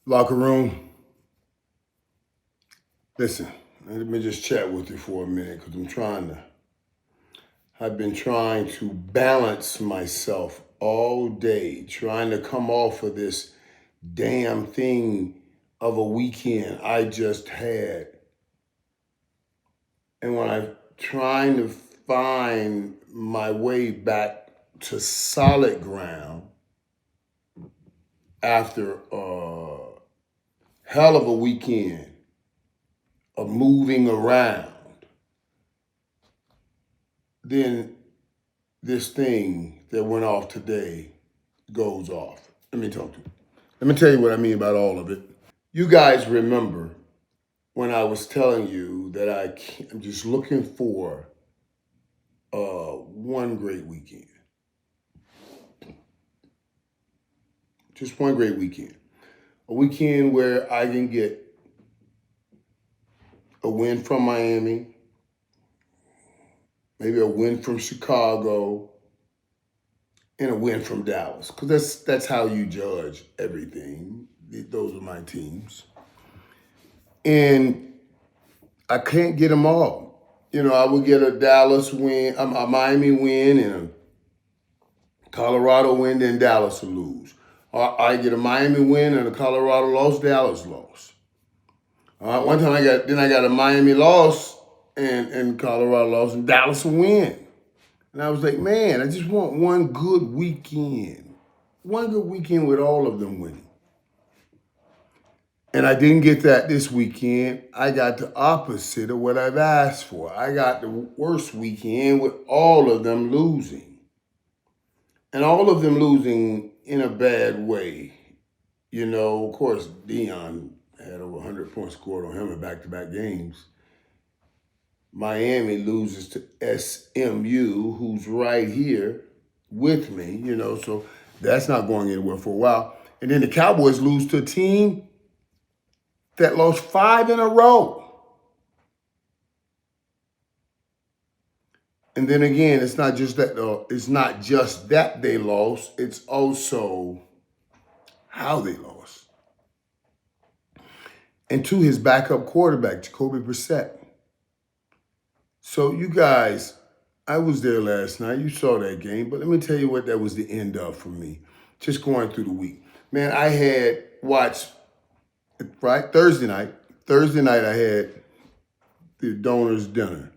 Locker room, listen, let me just chat with you for a minute because I've been trying to balance myself all day, trying to come off of this damn thing of a weekend I just had. And when I'm trying to find my way back to solid ground after a hell of a weekend of moving around, then this thing that went off today goes off. Let me talk to you. Let me tell you what I mean about all of it. You guys remember when I was telling you that I'm just looking for one great weekend. Just one great weekend. A weekend where I can get a win from Miami, maybe a win from Chicago, and a win from Dallas. Because that's how you judge everything. Those are my teams. And I can't get them all. I would get a Dallas win, a Miami win, and a Colorado win, then Dallas will lose. Or I get a Miami win and a Colorado loss, Dallas loss. One time I got a Miami loss and Colorado loss and Dallas a win. And I was like, man, I just want one good weekend. One good weekend with all of them winning. And I didn't get that this weekend. I got the opposite of what I've asked for. I got the worst weekend with all of them losing. And all of them losing in a bad way. Of course, Dion had over 100 points scored on him in back-to-back games. Miami loses to SMU, who's right here with me, so that's not going anywhere for a while. And then the Cowboys lose to a team that lost 5 in a row. And then again, it's not just that they lost, it's also how they lost. And to his backup quarterback, Jacoby Brissett. So you guys, I was there last night. You saw that game, but let me tell you what that was the end of for me. Just going through the week. Man, I had watched, right, Thursday night. Thursday night I had the donors dinner.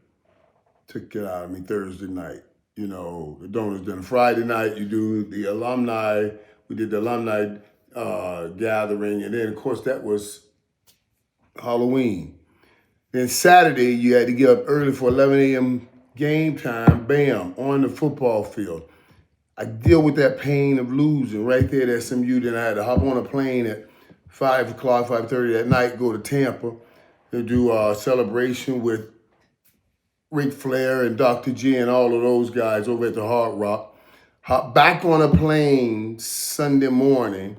Took it out of me Thursday night. The donors dinner. Friday night you do the alumni. We did the alumni gathering, and then of course that was Halloween. Then Saturday, you had to get up early for 11 a.m. game time, bam, on the football field. I deal with that pain of losing right there at SMU. Then I had to hop on a plane at 5 o'clock, 5:30 that night, go to Tampa to do a celebration with Ric Flair and Dr. G and all of those guys over at the Hard Rock. Hop back on a plane Sunday morning,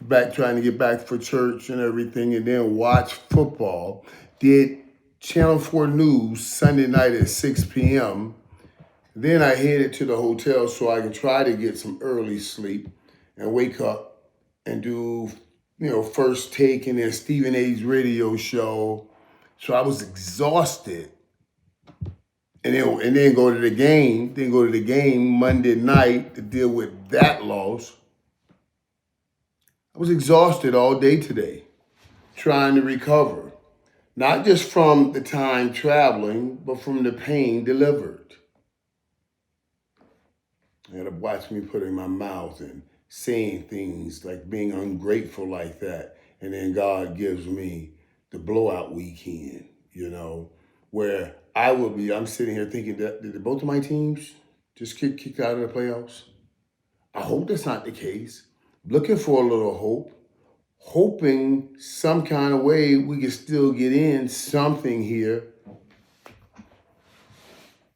trying to get back for church and everything, and then watch football. Did Channel 4 News Sunday night at 6 p.m. Then I headed to the hotel so I could try to get some early sleep and wake up and do, First Take and then Stephen A's radio show. So I was exhausted. And then go to the game. Then go to the game Monday night to deal with that loss. I was exhausted all day today, trying to recover. Not just from the time traveling, but from the pain delivered. You had to watch me putting my mouth and saying things like being ungrateful like that. And then God gives me the blowout weekend, where I'm sitting here thinking that did both of my teams just get kicked out of the playoffs? I hope that's not the case. Looking for a little hope, hoping some kind of way we can still get in something here.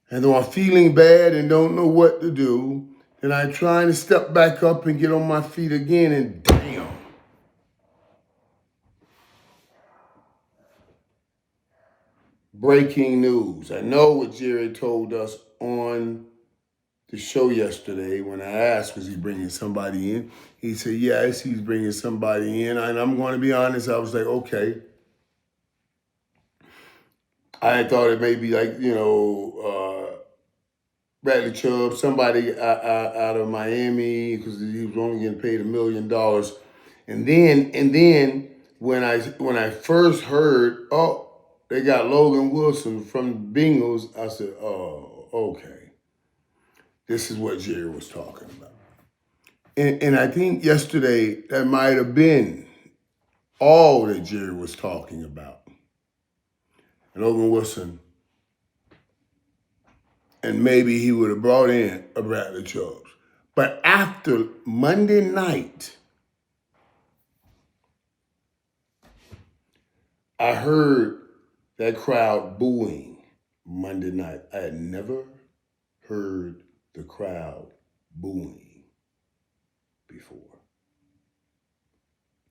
And though I'm feeling bad and don't know what to do, then I'm trying to step back up and get on my feet again, and damn. Breaking news. I know what Jerry told us on the show yesterday when I asked, was he bringing somebody in? He said, yes, he's bringing somebody in. And I'm going to be honest, I was like, okay. I thought it may be like, Bradley Chubb, somebody out of Miami, because he was only getting paid $1 million. And then when I first heard, oh, they got Logan Wilson from the Bengals, I said, oh, okay. This is what Jerry was talking about. And I think yesterday that might have been all that Jerry was talking about. And Logan Wilson, and maybe he would have brought in a Bradley Chubb. But after Monday night, I heard that crowd booing Monday night. I had never heard the crowd booing before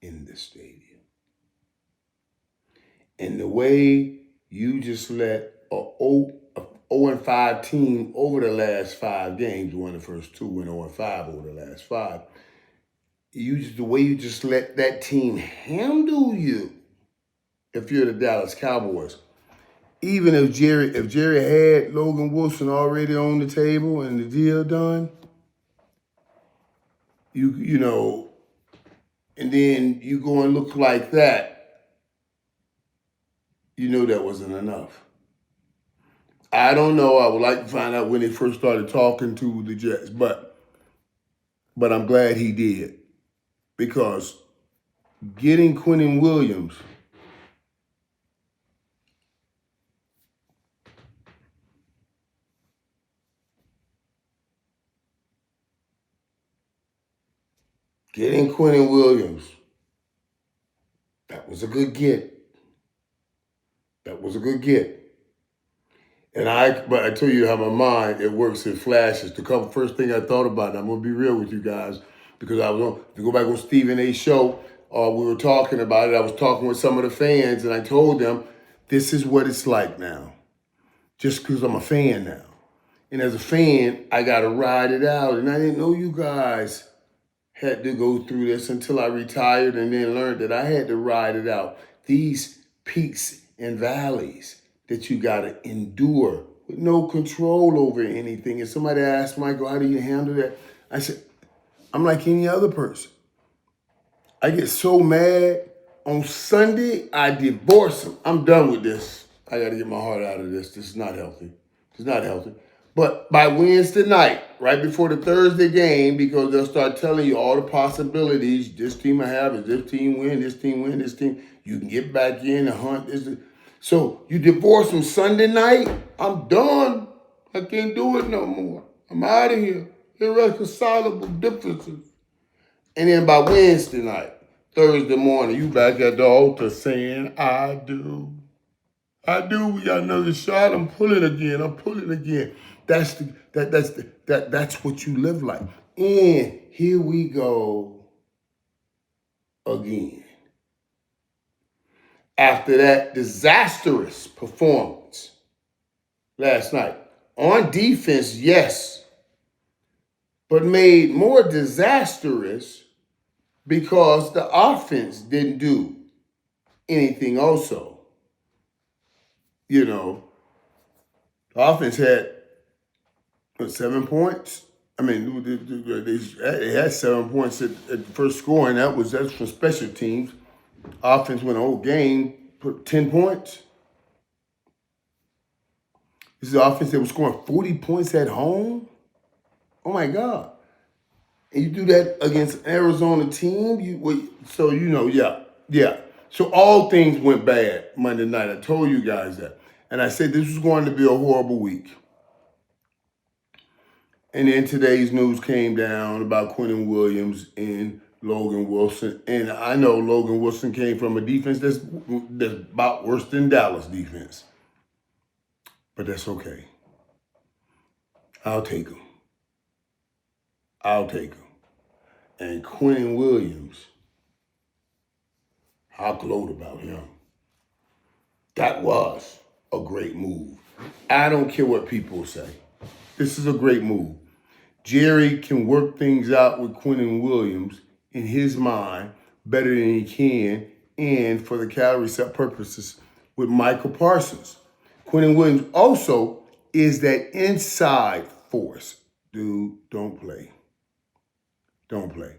in the stadium. And the way you just let a 0-5 team over the last 5 games, won the first 2, went 0-5 over the last 5, the way you just let that team handle you, if you're the Dallas Cowboys, even if Jerry had Logan Wilson already on the table and the deal done, you know, and then you go and look like that, you know that wasn't enough. I don't know. I would like to find out when they first started talking to the Jets, but I'm glad he did, because getting Quinnen Williams that was a good get. That was a good get. But I tell you how my mind, it works in flashes. The first thing I thought about, and I'm going to be real with you guys, because if you go back on Stephen A's show, we were talking about it. I was talking with some of the fans, and I told them, this is what it's like now. Just because I'm a fan now. And as a fan, I got to ride it out. And I didn't know you guys had to go through this until I retired, and then learned that I had to ride it out. These peaks and valleys that you got to endure with no control over anything. And somebody asked, Michael, how do you handle that? I said, I'm like any other person. I get so mad. On Sunday, I divorce them. I'm done with this. I got to get my heart out of this. This is not healthy. It's not healthy. But by Wednesday night, right before the Thursday game, because they'll start telling you all the possibilities, this team I have is this team win, this team win, this team, you can get back in and hunt. So you divorce them Sunday night, I'm done. I can't do it no more. I'm out of here. Irreconcilable differences. And then by Wednesday night, Thursday morning, you back at the altar saying, I do. We got another shot. I'm pulling again. That's what you live like. And here we go again. After that disastrous performance last night, on defense, yes, but made more disastrous because the offense didn't do anything also. The offense had 7 points. I mean, they had 7 points at the first score, and that's from special teams. Offense went a whole game, put 10 points. This is the offense that was scoring 40 points at home. Oh my God! And you do that against an Arizona team, yeah. So all things went bad Monday night. I told you guys that, and I said this was going to be a horrible week. And then today's news came down about Quinnen Williams and Logan Wilson. And I know Logan Wilson came from a defense that's about worse than Dallas defense. But that's okay. I'll take him. And Quinnen Williams, I gloat about him. That was a great move. I don't care what people say. This is a great move. Jerry can work things out with Quentin Williams in his mind better than he can, and for the calorie set purposes with Michael Parsons. Quentin Williams also is that inside force. Dude, don't play. Don't play.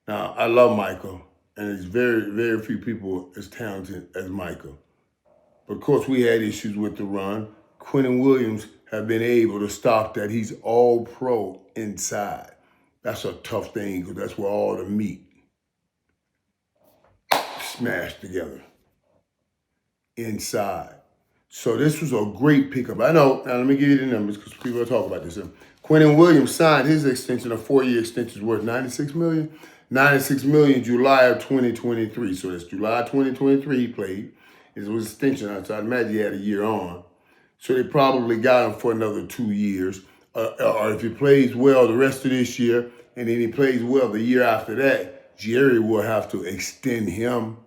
Now, I love Michael, and there's very, very few people as talented as Michael. But of course, we had issues with the run. Quentin Williams have been able to stop that. He's all pro inside. That's a tough thing because that's where all the meat smashed together inside. So this was a great pickup. I know. Now let me give you the numbers because people are talking about this. Quentin Williams signed his extension, a 4-year extension, worth $96 million. $96 million July of 2023. So that's July 2023 he played. It was extension. So I imagine he had a year on. So they probably got him for another 2 years. Or if he plays well the rest of this year, and then he plays well the year after that, Jerry will have to extend him.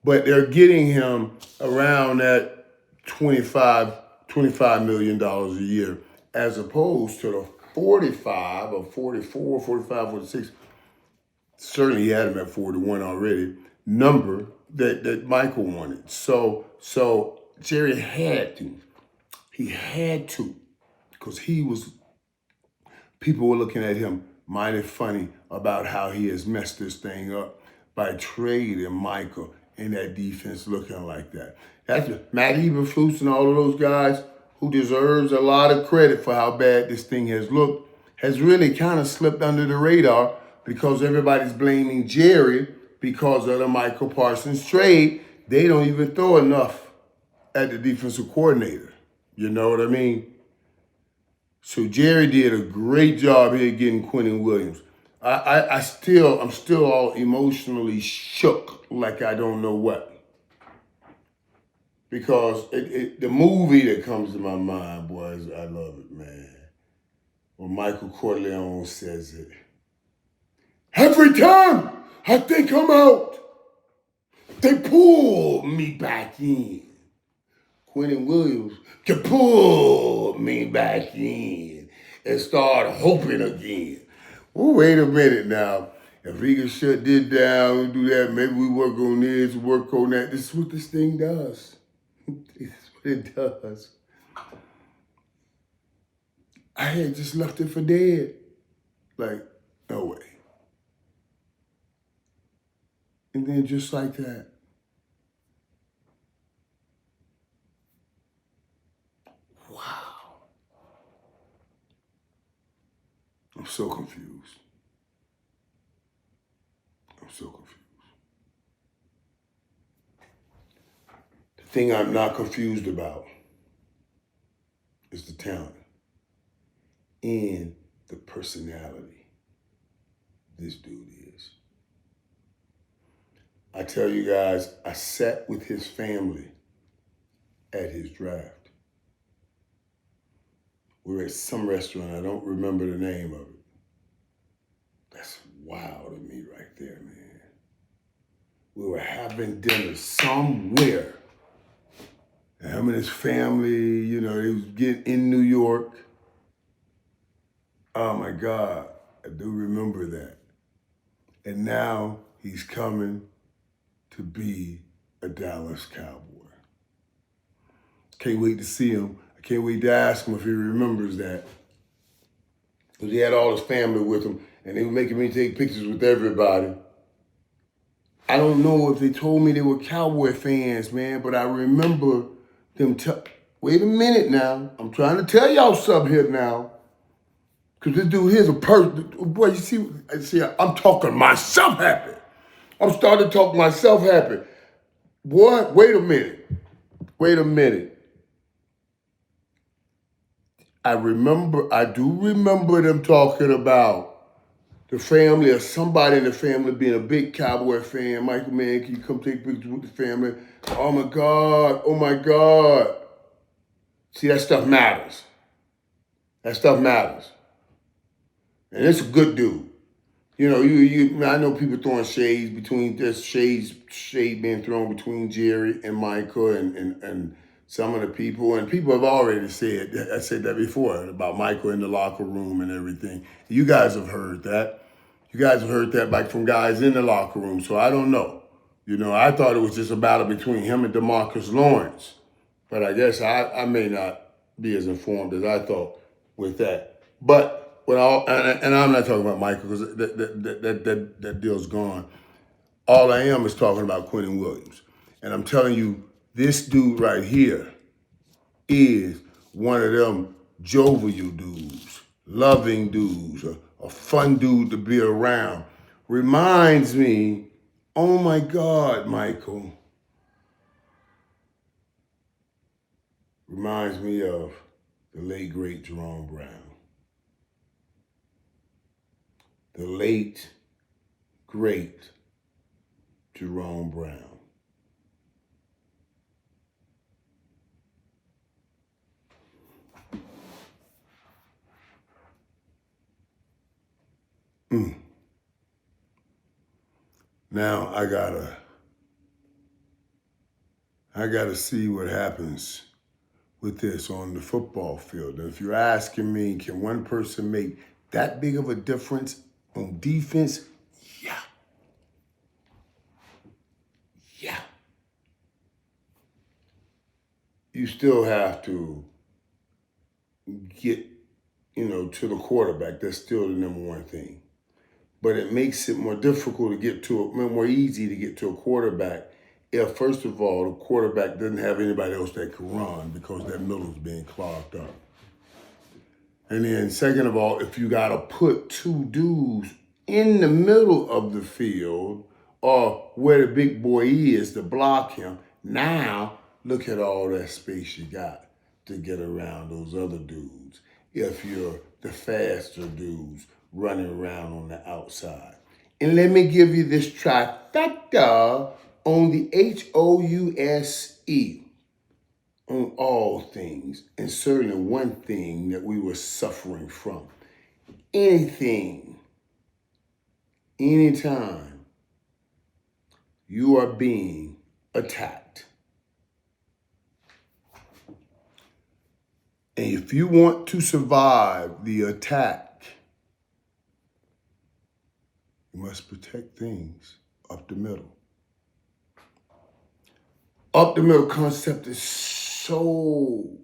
But they're getting him around that $25 million a year, as opposed to the 45 or 44, 45, 46. Certainly he had him at 41 already, number that Michael wanted. So Jerry had to. He had to. Because people were looking at him mighty funny about how he has messed this thing up by trading Michael and that defense looking like that. That's Matt Eberflus and all of those guys who deserves a lot of credit for how bad this thing has looked, has really kind of slipped under the radar because everybody's blaming Jerry because of the Michael Parsons trade. They don't even throw enough at the defensive coordinator. You know what I mean? So Jerry did a great job here getting Quentin Williams. I'm still all emotionally shook like I don't know what. Because the movie that comes to my mind, boys, I love it, man. When Michael Corleone says it. Every time I think I'm out, they pull me back in. Quentin Williams can pull me back in and start hoping again. Well, wait a minute now. If we can shut this down and do that, maybe we work on this, work on that. This is what this thing does. This is what it does. I had just left it for dead. Like, no way. And then just like that, wow. I'm so confused. I'm so confused. The thing I'm not confused about is the talent and the personality this dude is. I tell you guys, I sat with his family at his draft. We were at some restaurant, I don't remember the name of it. That's wild to me right there, man. We were having dinner somewhere. And him and his family, they was getting in New York. Oh my God, I do remember that. And now he's coming to be a Dallas Cowboy. Can't wait to see him. I can't wait to ask him if he remembers that. Because he had all his family with him, and they were making me take pictures with everybody. I don't know if they told me they were Cowboy fans, man, but I remember them wait a minute now. I'm trying to tell y'all something here now. Because this dude here's a person. Boy, you see, I'm talking myself happy. I'm starting to talk myself happy. Boy, wait a minute. I do remember them talking about the family or somebody in the family being a big Cowboy fan. Michael, man, can you come take pictures with the family? Oh my God. See, that stuff matters. And it's a good dude. I know people throwing shade being thrown between Jerry and Michael and some of the people, and people have already said, I said that before, about Michael in the locker room and everything. You guys have heard that. You guys have heard that like from guys in the locker room, so I don't know. I thought it was just a battle between him and DeMarcus Lawrence. But I guess I may not be as informed as I thought with that. But and I'm not talking about Michael because that deal's gone. All I am is talking about Quentin Williams. And I'm telling you, this dude right here is one of them jovial dudes, loving dudes, a fun dude to be around. Reminds me, oh my God, Michael. Reminds me of the late, great Jerome Brown. The late, great Jerome Brown. Now I gotta see what happens with this on the football field. And if you're asking me, can one person make that big of a difference on defense? Yeah. Yeah. You still have to get, to the quarterback. That's still the number one thing. But it makes it more difficult to get more easy to get to a quarterback if, first of all, the quarterback doesn't have anybody else that can run because that middle's being clogged up. And then, second of all, if you got to put two dudes in the middle of the field or where the big boy is to block him, now look at all that space you got to get around those other dudes if you're the faster dudes running around on the outside. And let me give you this trifecta on the HOUSE on all things, and certainly one thing that we were suffering from. Anything, anytime you are being attacked. And if you want to survive the attack, you must protect things up the middle. Up the middle concept is so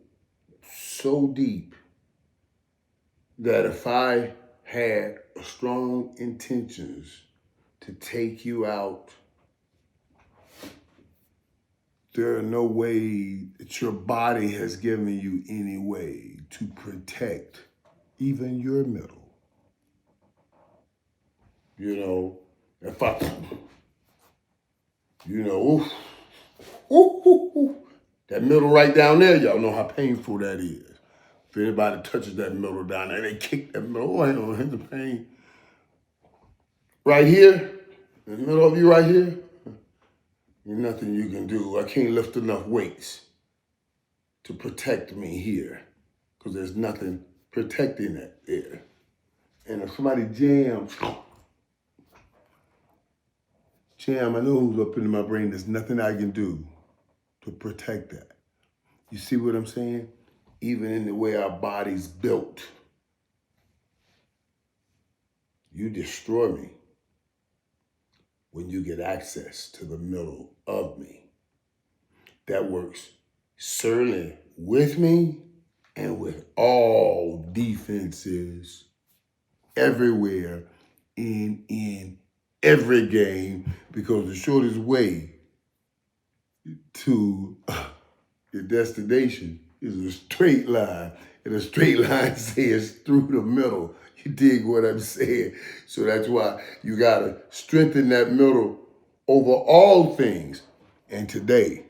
deep that if I had strong intentions to take you out, there are no way that your body has given you any way to protect even your middle. If I, that middle right down there, y'all know how painful that is. If anybody touches that middle down there, they kick that middle, I don't hit the pain. Right here, in the middle of you right here, there's nothing you can do. I can't lift enough weights to protect me here because there's nothing protecting that there. And if somebody jams, I know who's up in my brain. There's nothing I can do to protect that. You see what I'm saying? Even in the way our body's built, you destroy me when you get access to the middle of me. That works certainly with me and with all defenses everywhere in every game, because the shortest way to your destination is a straight line. And a straight line says through the middle. You dig what I'm saying? So that's why you got to strengthen that middle over all things. And today,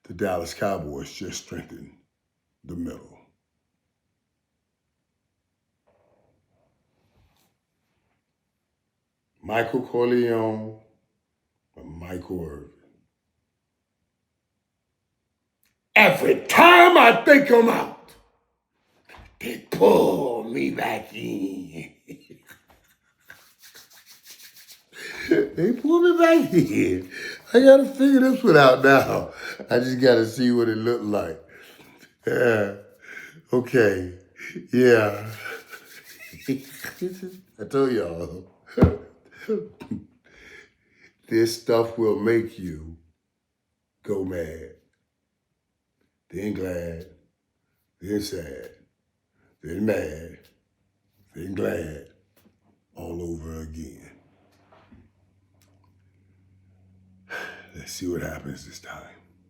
the Dallas Cowboys just strengthened the middle. Michael Corleone or Michael Irvin. Every time I think I'm out, they pull me back in. They pull me back in. I gotta figure this one out now. I just got to see what it looked like. Yeah. Okay. Yeah. I told y'all, this stuff will make you go mad, then glad, then sad, then mad, then glad, all over again. Let's see what happens this time.